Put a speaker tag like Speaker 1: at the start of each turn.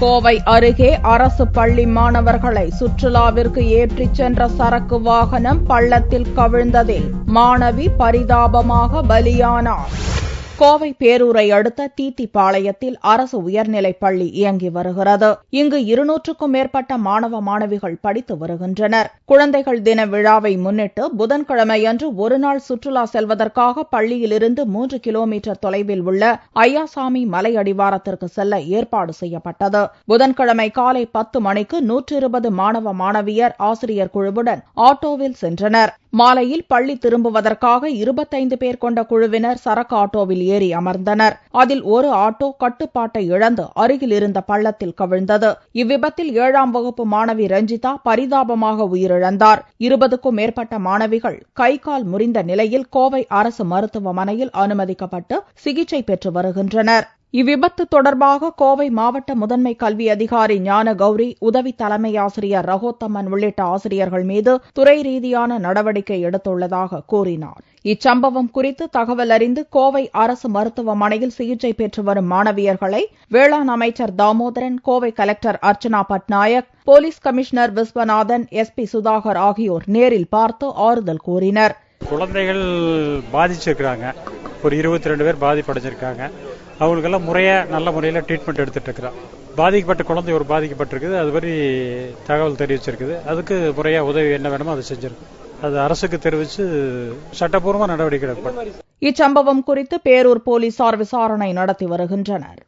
Speaker 1: கோவை அருகே அரசு பள்ளி மாணவர்களை சுற்றுலாவிற்கு ஏற்றிச் சென்ற சரக்கு வாகனம் பள்ளத்தில் கவிழ்ந்ததில் மாணவி பரிதாபமாக பலியானார். கோவை பேரூரை அடுத்த தீத்திப்பாளையத்தில் அரசு உயர்நிலைப் பள்ளி இயங்கி வருகிறது. இங்கு 200க்கும் மேற்பட்ட மாணவ மாணவிகள் படித்து வருகின்றனர். குழந்தைகள் தின விழாவை முன்னிட்டு புதன்கிழமையன்று ஒருநாள் சுற்றுலா செல்வதற்காக பள்ளியிலிருந்து 3 கிலோமீட்டர் தொலைவில் உள்ள ஐயாசாமி மலை அடிவாரத்திற்கு செல்ல ஏற்பாடு செய்யப்பட்டது. புதன்கிழமை காலை 10 மணிக்கு 120 மாணவ மாணவியர் ஆசிரியர் குழுவுடன் ஆட்டோவில் சென்றனர். மாலையில் பள்ளி திரும்புவதற்காக 25 பேர் கொண்ட குழுவினர் சரக்கு ஆட்டோவில் ஏறி அமர்ந்தனர். அதில் ஒரு ஆட்டோ கட்டுப்பாட்டை இழந்து அருகில் இருந்த பள்ளத்தில் கவிழ்ந்தது. இவ்விபத்தில் 7ஆம் வகுப்பு மாணவி ரஞ்சிதா பரிதாபமாக உயிரிழந்தார். 20க்கும் மேற்பட்ட மாணவிகள் கை கால் முறிந்த நிலையில் கோவை அரசு மருத்துவமனையில் அனுமதிக்கப்பட்டு சிகிச்சை பெற்று வருகின்றனர். இவ்விபத்து தொடர்பாக கோவை மாவட்ட முதன்மை கல்வி அதிகாரி ஞானகௌரி, உதவி தலைமை ஆசிரியர் ரகோத்தமன் உள்ளிட்ட ஆசிரியர்கள் மீது துறை ரீதியான நடவடிக்கை எடுத்துள்ளதாக கூறினார். இச்சம்பவம் குறித்து தகவல் அறிந்து கோவை அரசு மருத்துவமனையில் சிகிச்சை பெற்று வரும் மாணவியர்களை வேளாண் அமைச்சர் Damodaran, Kovai collector Archana Patnaik, police commissioner Viswanathan, SP Sudhakar ஆகியோர் நேரில் பார்த்து ஆறுதல் கூறினர்.
Speaker 2: குழந்தைகள் பாதிச்சிருக்கிறாங்க. ஒரு 22 பேர் பாதிப்படைஞ்சிருக்காங்க. அவங்களுக்கெல்லாம் நல்ல முறையில் ட்ரீட்மெண்ட் எடுத்துட்டு இருக்கிறோம். பாதிக்கப்பட்ட குழந்தை ஒரு பாதிக்கப்பட்டிருக்குது. அது மாதிரி தகவல் தெரிவிச்சிருக்குது. அதுக்கு முறையா உதவி என்ன வேணுமோ அதை செஞ்சிருக்கோம். அது அரசுக்கு தெரிவித்து சட்டப்பூர்வ நடவடிக்கை எடுக்கப்படும்.
Speaker 1: இச்சம்பவம் குறித்து பேரூர் போலீசார் விசாரணை நடத்தி வருகின்றனர்.